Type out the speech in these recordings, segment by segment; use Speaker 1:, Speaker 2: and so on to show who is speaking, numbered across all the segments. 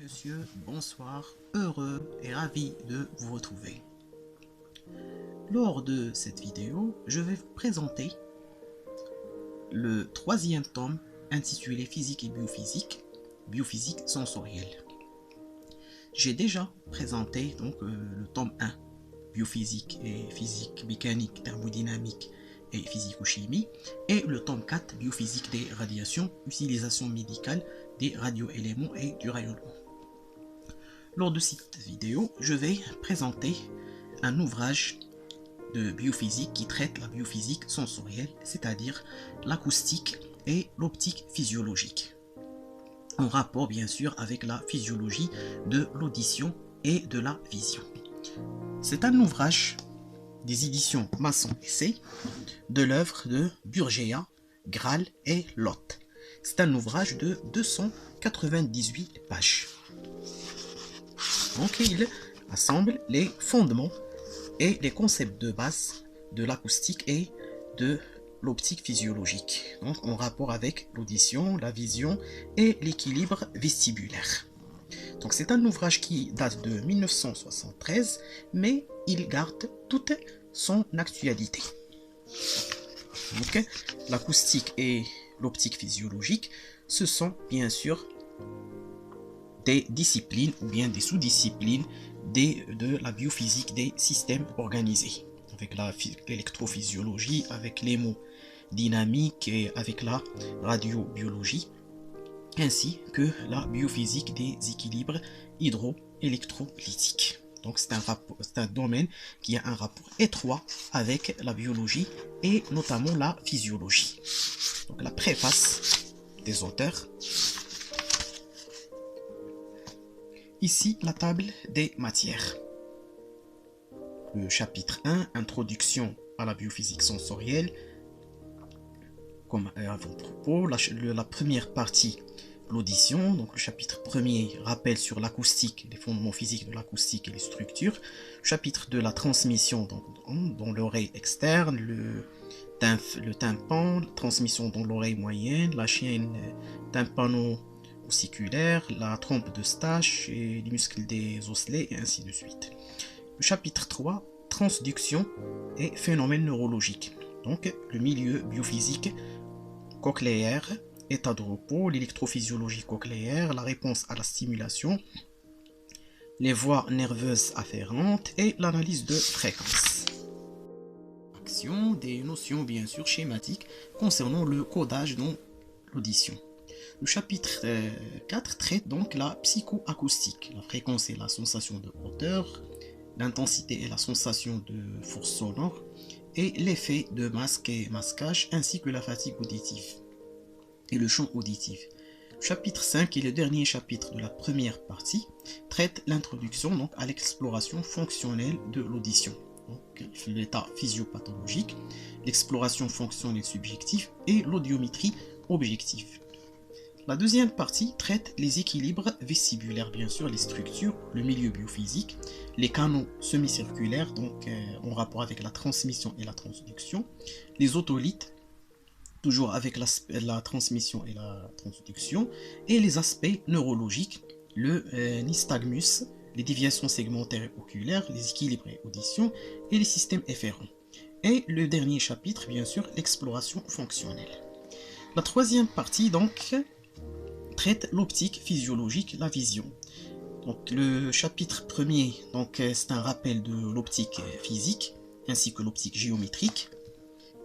Speaker 1: Monsieur, bonsoir, heureux et ravi de vous retrouver. Lors de cette vidéo, je vais vous présenter le troisième tome intitulé Physique et biophysique sensorielle. J'ai déjà présenté le tome 1, biophysique et physique mécanique, thermodynamique et physico-chimie, et le tome 4, biophysique des radiations, utilisation médicale des radioéléments et du rayonnement. Lors de cette vidéo, je vais présenter un ouvrage de biophysique qui traite la biophysique sensorielle, c'est-à-dire l'acoustique et l'optique physiologique, en rapport bien sûr avec la physiologie de l'audition et de la vision. C'est un ouvrage des éditions Masson Essai de l'œuvre de Burgea, Graal et Lotte. C'est un ouvrage de 298 pages. Donc il assemble les fondements et les concepts de base de l'acoustique et de l'optique physiologique, donc en rapport avec l'audition, la vision et l'équilibre vestibulaire. Donc c'est un ouvrage qui date de 1973, mais il garde toute son actualité. Donc l'acoustique et l'optique physiologique, ce sont bien sûr des disciplines ou bien des sous-disciplines de la biophysique des systèmes organisés, avec l'électrophysiologie, avec l'hémodynamique et avec la radiobiologie, ainsi que la biophysique des équilibres hydroélectrolytiques. Donc c'est un domaine qui a un rapport étroit avec la biologie et notamment la physiologie. Donc la préface des auteurs. Ici, la table des matières. Le chapitre 1, introduction à la biophysique sensorielle. Comme avant-propos, la première partie, l'audition. Donc le chapitre 1er, rappel sur l'acoustique, les fondements physiques de l'acoustique et les structures. Chapitre 2, la transmission dans l'oreille externe, le tympan, la transmission dans l'oreille moyenne, la chaîne tympano ossiculaire, la trompe de Stache et les muscles des osselets et ainsi de suite. Le chapitre 3, transduction et phénomènes neurologiques. Donc le milieu biophysique cochléaire, état de repos, l'électrophysiologie cochléaire, la réponse à la stimulation, les voies nerveuses afférentes et l'analyse de fréquence. Action, des notions bien sûr schématiques concernant le codage dans l'audition. Le chapitre 4 traite donc la psychoacoustique, la fréquence et la sensation de hauteur, l'intensité et la sensation de force sonore, et l'effet de masque et masquage, ainsi que la fatigue auditive et le champ auditif. Le chapitre 5 et le dernier chapitre de la première partie traite l'introduction donc à l'exploration fonctionnelle de l'audition, l'état physiopathologique, l'exploration fonctionnelle subjective et l'audiométrie objective. La deuxième partie traite les équilibres vestibulaires, bien sûr, les structures, le milieu biophysique, les canaux semi-circulaires, donc en rapport avec la transmission et la transduction, les otolithes, toujours avec la transmission et la transduction, et les aspects neurologiques, le nystagmus, les déviations segmentaires et oculaires, les équilibres et audition, et les systèmes efférents. Et le dernier chapitre, bien sûr, l'exploration fonctionnelle. La troisième partie, donc, traite l'optique physiologique, la vision. Donc le chapitre 1er, c'est un rappel de l'optique physique ainsi que l'optique géométrique,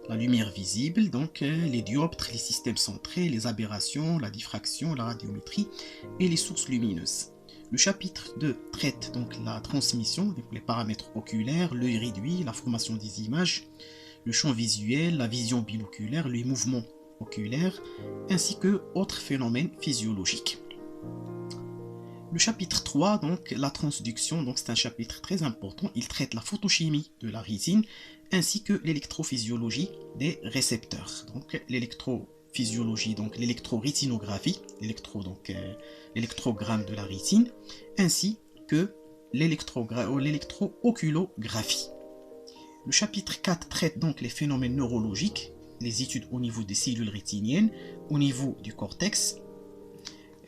Speaker 1: la lumière visible, donc les dioptres, les systèmes centrés, les aberrations, la diffraction, la radiométrie et les sources lumineuses. Le chapitre 2 traite donc la transmission, donc les paramètres oculaires, l'œil réduit, la formation des images, le champ visuel, la vision binoculaire, les mouvements oculaire, ainsi que autres phénomènes physiologiques. Le chapitre 3, donc la transduction, donc c'est un chapitre très important. Il traite la photochimie de la rétine ainsi que l'électrophysiologie des récepteurs. Donc l'électrophysiologie, donc l'électrorétinographie, l'électrogramme de la rétine, ainsi que l'électro-oculographie. Le chapitre 4 traite donc les phénomènes neurologiques, les études au niveau des cellules rétiniennes, au niveau du cortex,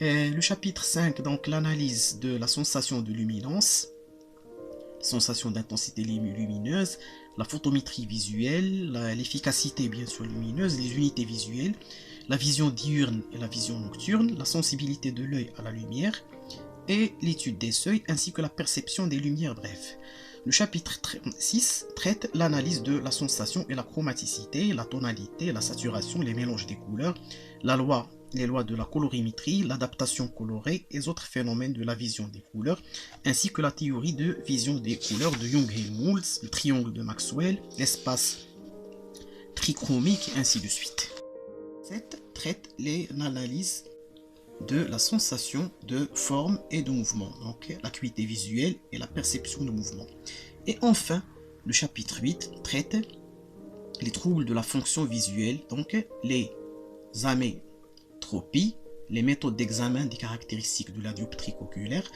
Speaker 1: Le chapitre 5, donc l'analyse de la sensation de luminance, sensation d'intensité lumineuse, la photométrie visuelle, l'efficacité bien sûr lumineuse, les unités visuelles, la vision diurne et la vision nocturne, la sensibilité de l'œil à la lumière et l'étude des seuils ainsi que la perception des lumières brèves. Le chapitre 6 traite l'analyse de la sensation et la chromaticité, la tonalité, la saturation, les mélanges des couleurs, les lois de la colorimétrie, l'adaptation colorée et autres phénomènes de la vision des couleurs, ainsi que la théorie de vision des couleurs de Young-Helmholtz, le triangle de Maxwell, l'espace trichromique, et ainsi de suite. 7 traite l'analyse de la sensation de forme et de mouvement, donc l'acuité visuelle et la perception de mouvement. Et enfin, le chapitre 8 traite les troubles de la fonction visuelle, donc les amétropies, les méthodes d'examen des caractéristiques de la dioptrie oculaire,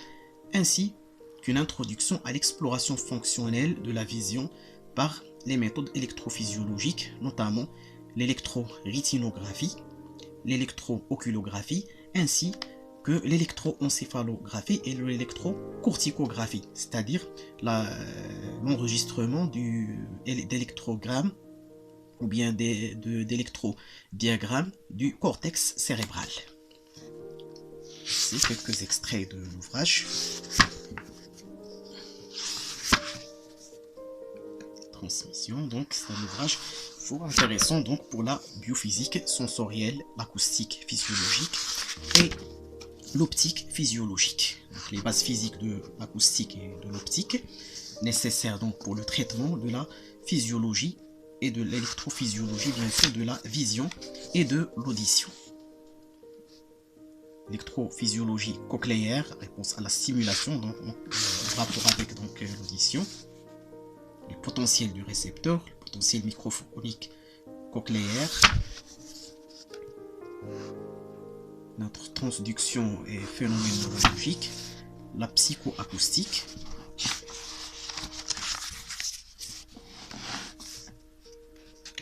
Speaker 1: ainsi qu'une introduction à l'exploration fonctionnelle de la vision par les méthodes électrophysiologiques, notamment l'électrorétinographie, l'électrooculographie, ainsi que l'électroencéphalographie et l'électrocorticographie, c'est-à-dire l'enregistrement d'électrogrammes ou bien d'électrodiagrammes du cortex cérébral. Ici quelques extraits de l'ouvrage. Transmission, donc c'est un ouvrage fort intéressant donc pour la biophysique sensorielle, l'acoustique physiologique et l'optique physiologique. Donc les bases physiques de l'acoustique et de l'optique nécessaires donc pour le traitement de la physiologie et de l'électrophysiologie, bien sûr, de la vision et de l'audition. Électrophysiologie cochléaire, réponse à la stimulation, donc en rapport avec l'audition. Le potentiel du récepteur, le potentiel microphonique cochléaire, notre transduction et phénomènes neurologiques, la psychoacoustique,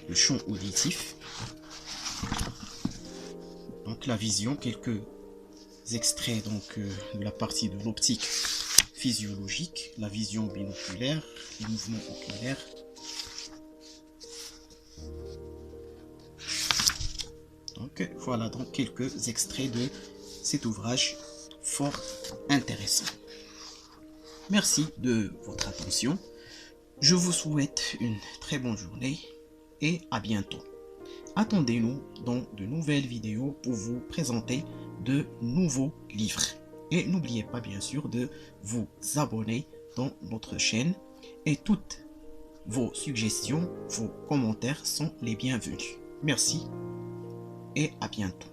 Speaker 1: le champ auditif, donc la vision, quelques extraits donc de la partie de l'optique physiologique, la vision binoculaire, les mouvements oculaires. Donc voilà donc quelques extraits de cet ouvrage fort intéressant. Merci de votre attention. Je vous souhaite une très bonne journée et à bientôt. Attendez-nous dans de nouvelles vidéos pour vous présenter de nouveaux livres. Et n'oubliez pas bien sûr de vous abonner dans notre chaîne et toutes vos suggestions, vos commentaires sont les bienvenus. Merci et à bientôt.